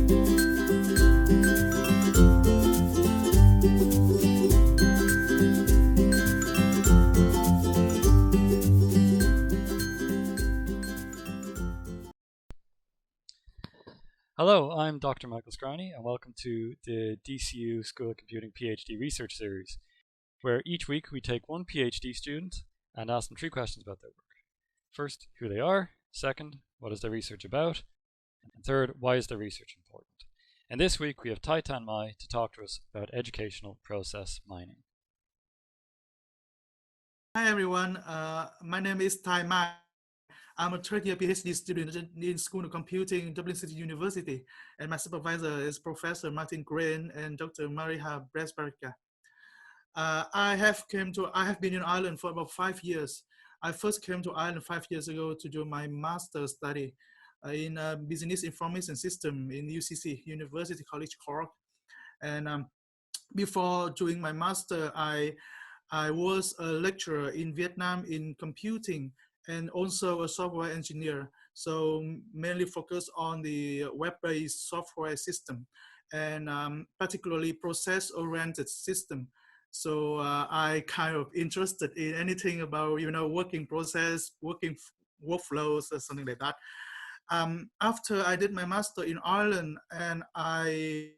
Hello, I'm Dr. Michael Scriney, and welcome to the DCU School of Computing PhD Research Series, where each week we take one PhD student and ask them 3 questions about their work. First, who they are. Second, what is their research about? And third, why is their research important? And this week we have Taitan Mai to talk to us about educational process mining. Hi everyone, my name is Tai Mai. I'm a third-year PhD student in School of Computing in Dublin City University, and my supervisor is Professor Martin Grain and Dr. Maria Bresberga. I have been in Ireland for about 5 years. I first came to Ireland 5 years ago to do my master's study in Business Information System in UCC, University College Cork. And before doing my master, I was a lecturer in Vietnam in computing and also a software engineer. So mainly focused on the web-based software system and particularly process-oriented system. So I kind of interested in anything about, working process, working workflows or something like that. After I did my master in Ireland, and I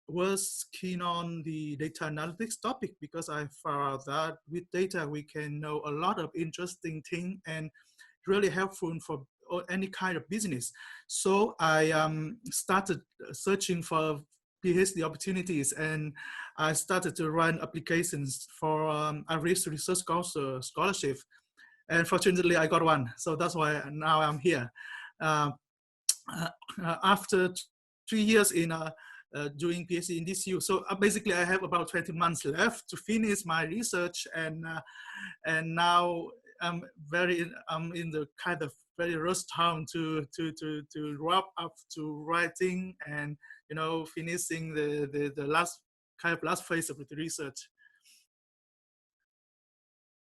was keen on the data analytics topic because I found that with data we can know a lot of interesting things and really helpful for any kind of business. So I started searching for PhD opportunities, and I started to run applications for a research scholarship. And fortunately I got one. So that's why now I'm here. After 3 years in doing PhD in DCU. So basically I have about 20 months left to finish my research, and now I'm in the kind of very rush time to wrap up to writing and finishing the last phase of the research.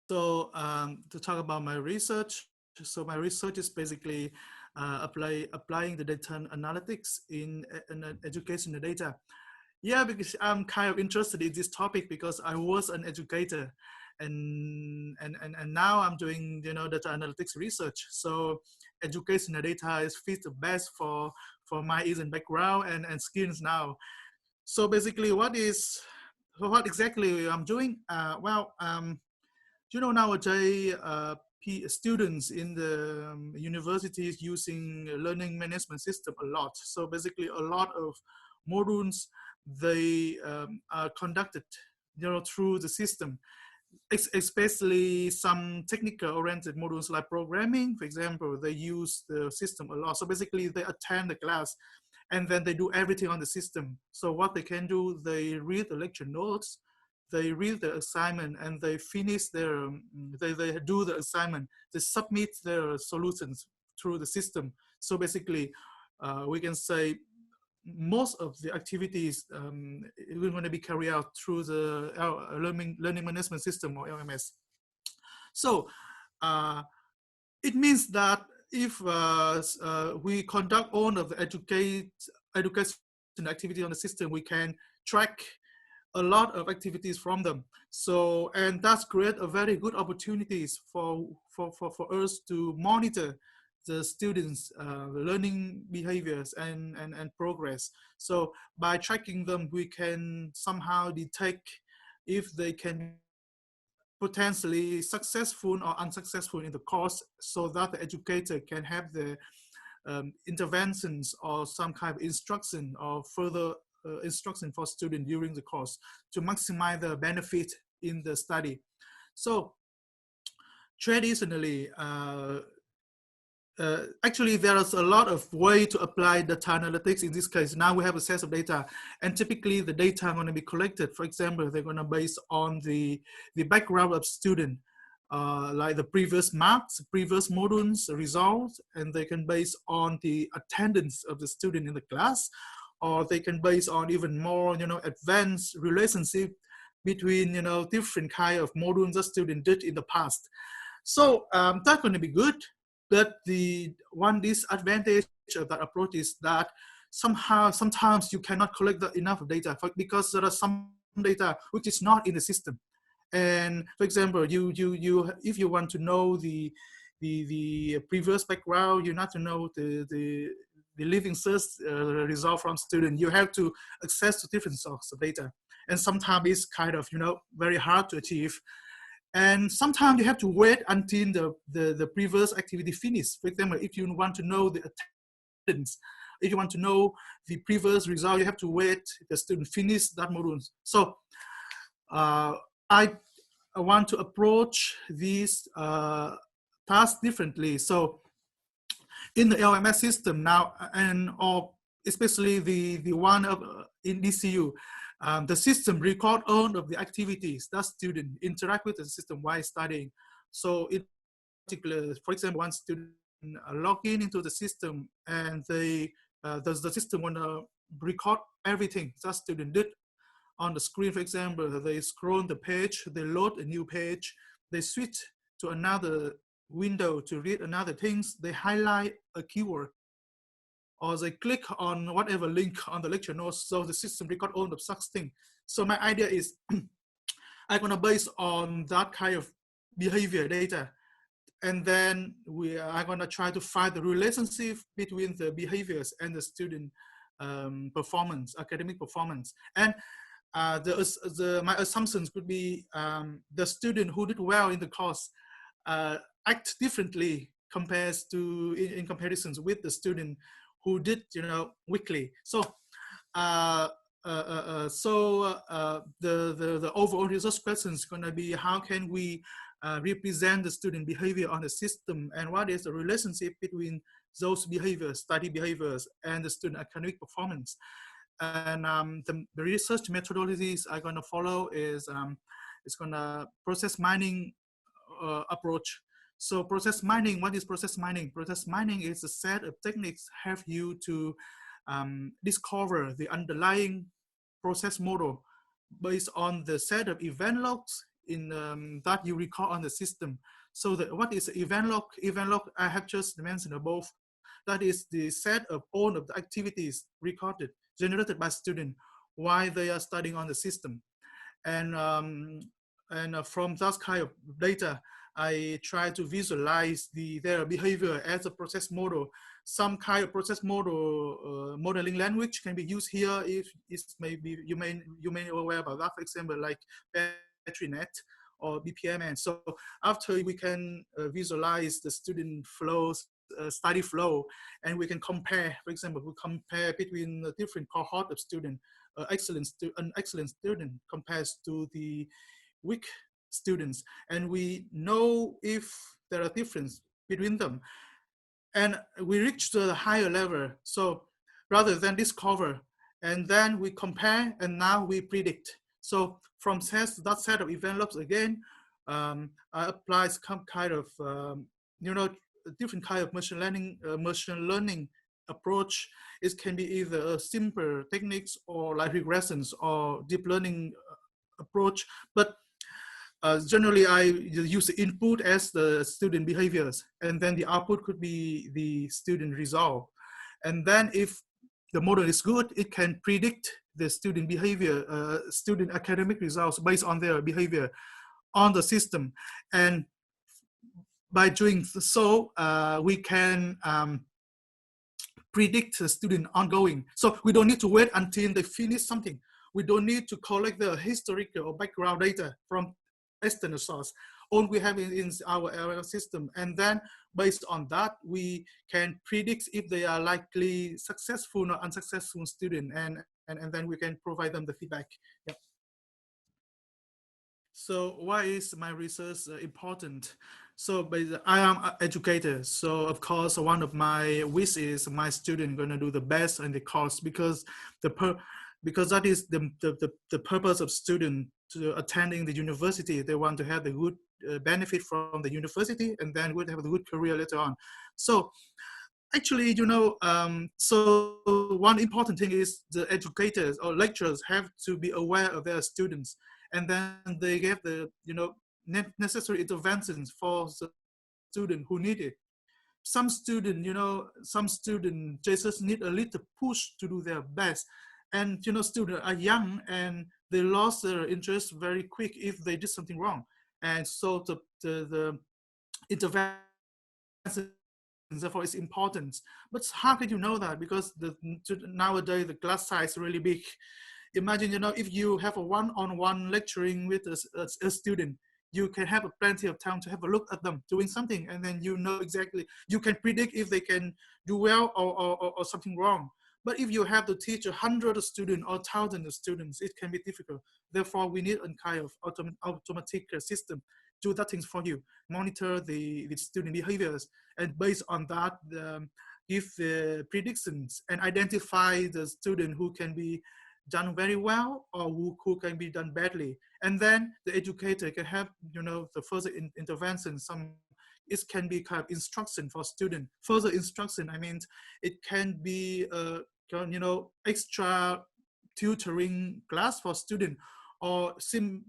So to talk about my research, so my research is basically applying the data analytics in educational data. Yeah, because I'm kind of interested in this topic because I was an educator, and now I'm doing data analytics research. So educational data is fit the best for my Asian background and skills now. So basically, what exactly I'm doing? Nowadays, students in the universities using learning management system a lot. So basically a lot of modules, they are conducted through the system, especially some technical oriented modules like programming, for example. They use the system a lot. So basically they attend the class and then they do everything on the system. So what they can do, they read the lecture notes, they read the assignment, and they finish their, they do the assignment, they submit their solutions through the system. So basically, we can say most of the activities are going to be carried out through the learning management system, or LMS. So it means that if we conduct all of the education activity on the system, we can track a lot of activities from them. So, and that's create a very good opportunities for us to monitor the students' learning behaviors and progress. So by tracking them, we can somehow detect if they can potentially successful or unsuccessful in the course, so that the educator can have the interventions or some kind of instruction or further instruction for students during the course to maximize the benefit in the study. So traditionally, actually there is a lot of way to apply data analytics. In this case, now we have a set of data, and typically the data are going to be collected. For example, they're going to base on the background of student, like the previous marks, previous modules, results, and they can base on the attendance of the student in the class, or they can base on even more, advanced relationship between, different kind of modules the student did in the past. So that's going to be good. But the one disadvantage of that approach is that sometimes you cannot collect enough data because there are some data which is not in the system. And for example, you if you want to know the previous background, you have to know the living search result from student. You have to access to different sources of data, and sometimes it's kind of very hard to achieve. And sometimes you have to wait until the previous activity finishes. For example, if you want to know the attendance, if you want to know the previous result, you have to wait the student finish that module. So I want to approach these tasks differently. So in the LMS system now, and or especially the one of in DCU, the system record all of the activities that student interact with the system while studying. So in particular, for example, one student log in into the system, and the system want to record everything that student did on the screen. For example, they scroll the page, they load a new page, they switch to another window to read another things, they highlight a keyword, or they click on whatever link on the lecture notes, so the system record all of such thing. So my idea is I'm gonna base on that kind of behavior data, and then we are gonna try to find the relationship between the behaviors and the student performance, academic performance. And my assumptions could be the student who did well in the course act differently compares to in comparisons with the student who did weakly. So the overall research question is going to be, how can we represent the student behavior on the system, and what is the relationship between those behaviors, study behaviors, and the student academic performance. And the research methodologies I'm going to follow is it's going to process mining approach. So process mining, what is process mining? Process mining is a set of techniques help you to discover the underlying process model based on the set of event logs in that you record on the system. So what is event log? Event log I have just mentioned above. That is the set of all of the activities recorded, generated by students while they are studying on the system. And from that kind of data, I try to visualize their behavior as a process model. Some kind of process model modeling language can be used here. If it's maybe you may be aware about that. For example, like BatteryNet or BPMN. So after we can visualize the student flows, study flow, and we can compare. For example, we compare between the different cohort of students. An excellent student compares to the weak students, and we know if there are differences between them, and we reach the higher level. So rather than discover, and then we compare, and now we predict. So from that set of event logs again, I apply some kind of different kind of machine learning approach. It can be either a simple techniques or like regressions or deep learning approach, but generally, I use the input as the student behaviors, and then the output could be the student result. And then if the model is good, it can predict the student behavior, student academic results based on their behavior on the system. And by doing so, we can predict the student ongoing. So we don't need to wait until they finish something. We don't need to collect the historical or background data from external source. All we have in our LLM system. And then based on that, we can predict if they are likely successful or unsuccessful student. And then we can provide them the feedback. Yep. So why is my research important? So I am an educator. So of course, one of my wishes is my student going to do the best in the course, because because that is the purpose of student to attending the university. They want to have the good benefit from the university, and then would have a good career later on. So actually, so one important thing is the educators or lecturers have to be aware of their students, and then they get the necessary interventions for the student who need it. some student, some student just need a little push to do their best. And students are young and they lost their interest very quick if they did something wrong. And so the intervention therefore is important. But how could you know that? Because nowadays the class size is really big. Imagine, if you have a one-on-one lecturing with a student, you can have plenty of time to have a look at them doing something, and then exactly, you can predict if they can do well or something wrong. But if you have to teach 100 students or 1,000 students, it can be difficult. Therefore, we need a kind of automatic system do that things for you, monitor the student behaviors, and based on that, give the predictions and identify the student who can be done very well or who can be done badly. And then the educator can have, the further intervention. It can be kind of instruction for student. Further instruction, I mean, it can be, extra tutoring class for student, or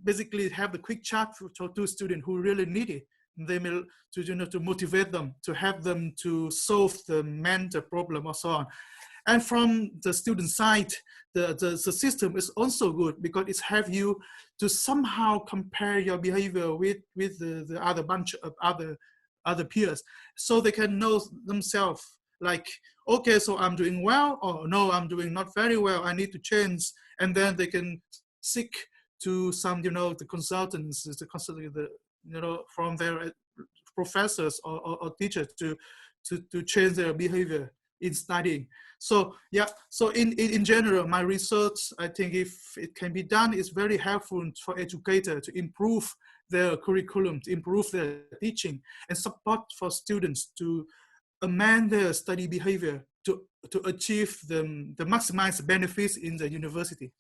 basically have the quick chat to students who really need it. They may to motivate them, to have them to solve the mental problem or so on. And from the student side, the system is also good because it have you to somehow compare your behavior with the other bunch of other peers, so they can know themselves, like, okay, so I'm doing well, or no, I'm doing not very well, I need to change. And then they can seek to some, the consultants, from their professors or teachers to change their behavior in studying. So yeah, so in general, my research, I think if it can be done, is very helpful for educators to improve their curriculum, to improve their teaching, and support for students to amend their study behavior to achieve the maximized benefits in the university.